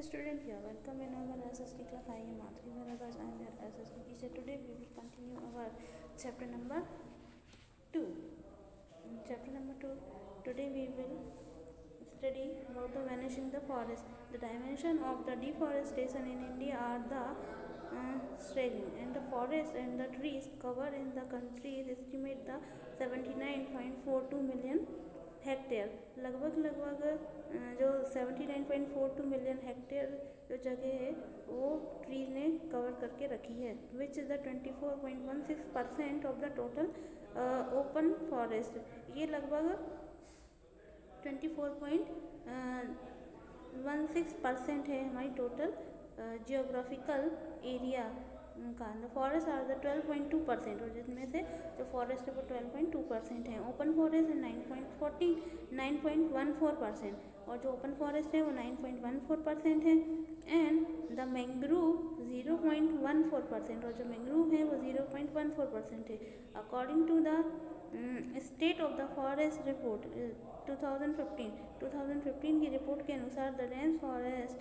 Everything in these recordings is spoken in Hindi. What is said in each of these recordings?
Student here, welcome in our SST class. I am Madhuri Bharadwaj. I am your SST teacher. Today we will continue our chapter number 2. Chapter number 2. Today we will study about the vanishing the forest. The dimension of the deforestation in India are the staggering, and the forest and the trees covered in the country is estimate the 79.42 million hectare लगभग जो 79.42 मिलियन हेक्टेयर जो जगह है वो ट्रीज ने कवर करके रखी है, which is the 24.16% of the total open forest. ये लगभग 24.16% है हमारी टोटल जियोग्राफिकल एरिया का। द फॉरेस्ट आर द 12.2%, और जिसमें से जो फॉरेस्ट है वो 12.2% है। ओपन फॉरेस्ट है 9.14%, और जो ओपन फॉरेस्ट है वो 9.14% है। एंड द मैंग्रोव 0.14%, और जो मैंग्रोव है वो 0.14% है। According to the state of the forest report 2015 की रिपोर्ट के अनुसार the dense forest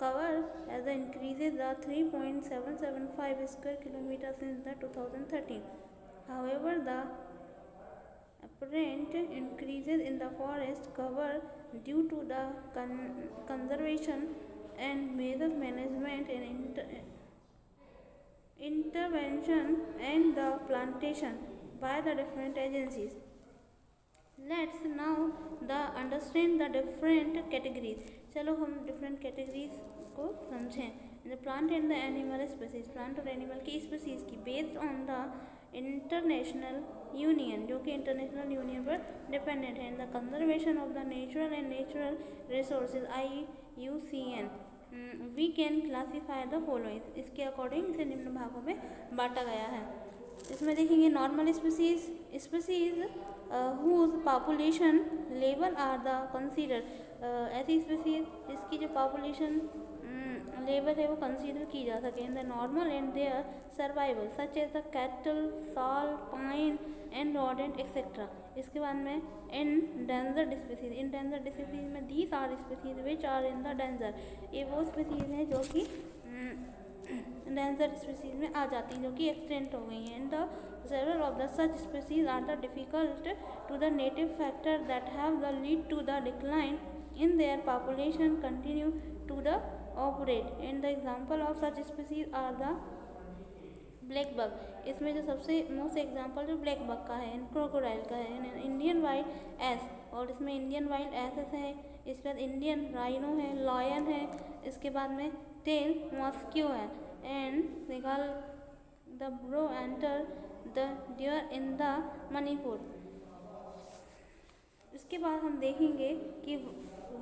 cover as increases the 3.775 square kilometers since the 2013. However, the apparent increases in the forest cover due to the conservation and measure management and intervention and the plantation by the different agencies. Let's now understand the different categories. चलो हम डिफरेंट कैटेगरीज को समझें। The plant and the animal species, plant और एनिमल की स्पीसीज की based on the international union, जो कि इंटरनेशनल यूनियन पर डिपेंडेंट है। The conservation of the natural and natural resources IUCN we can classify the following. इसके अकॉर्डिंग इसे निम्न भागों में बांटा गया है। इसमें देखेंगे normal species whose population level are the considered, ऐसी स्पीसीज जिसकी जो पॉपुलेशन लेवल है वो कंसीडर की जा सके। In the normal and their survival such as the cattle, sal, pine and rodent etcetera. इसके बाद में एंडेंजर्ड स्पीसीज, एंडेंजर्ड स्पीसीज में these are species which are in the danger, ये वो स्पीसीज हैं जो कि डेंजर स्पीसीज में आ जाती हैं, जो कि एक्सटेंट हो गई हैं। The several of the such species are the difficult to the native factor that have the lead to the decline in their population continue to the operate, and the example of such species are the black bug. इसमें जो सबसे मोस्ट एग्जांपल जो ब्लैक बग का है, क्रोकोडाइल का है, इंडियन वाइल्ड एस, और इसमें इंडियन वाइल्ड एस है। इसके बाद इंडियन राइनो है, लॉयन है, इसके बाद में टेल मॉस्क्यू है, एंड निकाल the brow antler the deer in the Manipur. इसके बाद हम देखेंगे कि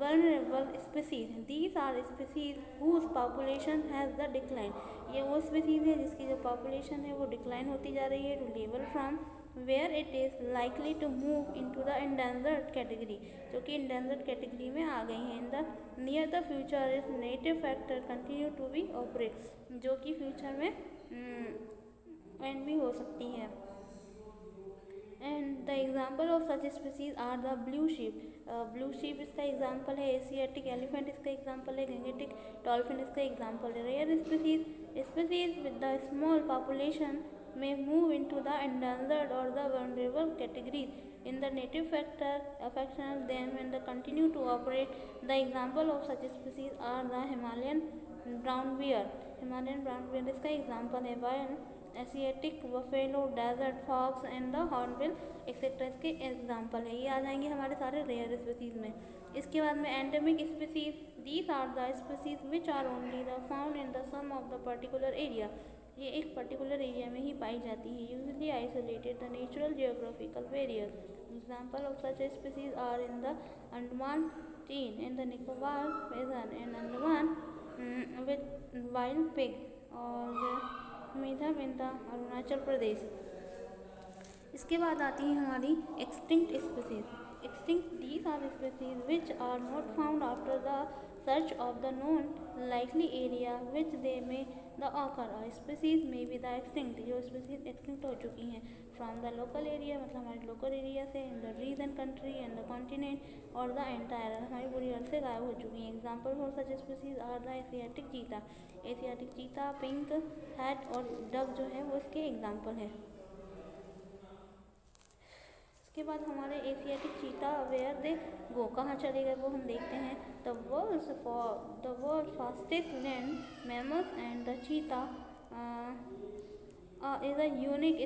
vulnerable species, these are species whose population has the decline, ये वो स्पीसीज है जिसकी जो पॉपुलेशन है वो डिक्लाइन होती जा रही है to level from where it is likely to move into the endangered category, जो कि एंडेंजर्ड कैटेगरी में आ गई हैं। In the near the future is native factor continue to be operate, जो कि फ्यूचर में एंड भी हो सकती है। And the example of such species are the blue sheep, blue sheep इसका एग्जाम्पल है, एशियाटिक एलिफेंट इसका एग्जाम्पल है, गंगेटिक डॉल्फिन इसका एग्जाम्पल है। Rare species with the small population may move into the endangered or the vulnerable categories in the native factor affecting them and they continue to operate. The example of such species are the Himalayan brown bear, इसका एग्जाम्पल है, वाइन Asiatic buffalo, desert fox and the hornbill etcetera इसके एग्जाम्पल है। ये आ जाएंगे हमारे सारे रेयर स्पीसीज में। इसके बाद में endemic species, these are the species which are only the found in the some of the particular area, ये एक पर्टिकुलर एरिया में ही पाई जाती है। Usually isolated the natural geographical barrier, example of such species are in the Andaman chain and the Nicobar basin and Andaman with wild pig और मीथम इन द अरुणाचल प्रदेश। इसके बाद आती है हमारी extinct species. Extinct these are species which are not found after the search of the known likely area which they may the occur or species may be the extinct, जो species extinct हो चुकी हैं from the local area मतलब हमारे local area से, in the region, country and the continent और the entire हमारी पूरी अर्थ से गायब हो चुकी हैं. Example for such species are the Asiatic cheetah. Asiatic cheetah, pink hat और duck जो है वो इसके एग्जाम्पल है. इसके बाद हमारे एशियाटिक चीता वेयर दे गो, कहाँ चले गए वो हम देखते हैं. The world fastest land mammals and the चीता is a unique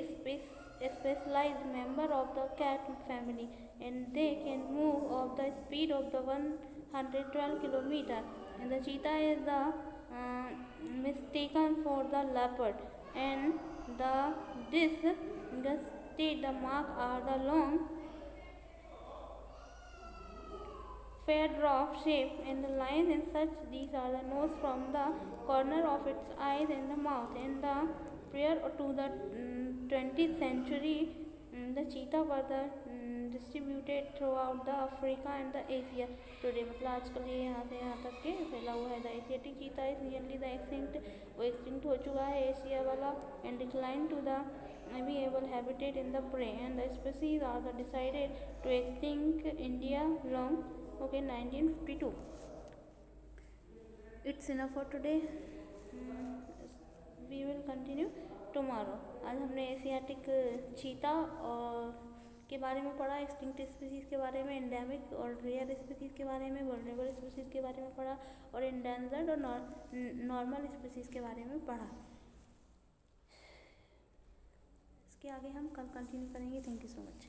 specialized member of the cat family and they can move of the speed of the 112 kilometer, and the cheetah is the mistaken for the leopard, and the mark are the long fair-drop shape and the lines and such. These are the nose from the corner of its eyes and the mouth. And the prior to the 20th century, the cheetah were distributed throughout the Africa and the Asia. Today मतलब आजकल ये यहाँ से यहाँ तक के फैला हुआ है. The Asiatic cheetah is nearly the extinct, वो extinct हो चुका है एशिया वाला, and declined to the available habitat in the prey, and the species are the decided to extinct India long 1952. It's enough for today. We will continue tomorrow. आज हमने एशियाटिक चीता और के बारे में पढ़ा, एक्सटिंक्ट स्पीसीज़ के बारे में, एंडेमिक और रेयर स्पीसीज़ के बारे में, वल्नरेबल स्पीसीज़ के बारे में पढ़ा और एंडेंजर्ड और नॉर्मल स्पीसीज़ के बारे में पढ़ा. इसके आगे हम कल कंटिन्यू करेंगे. Thank you so much.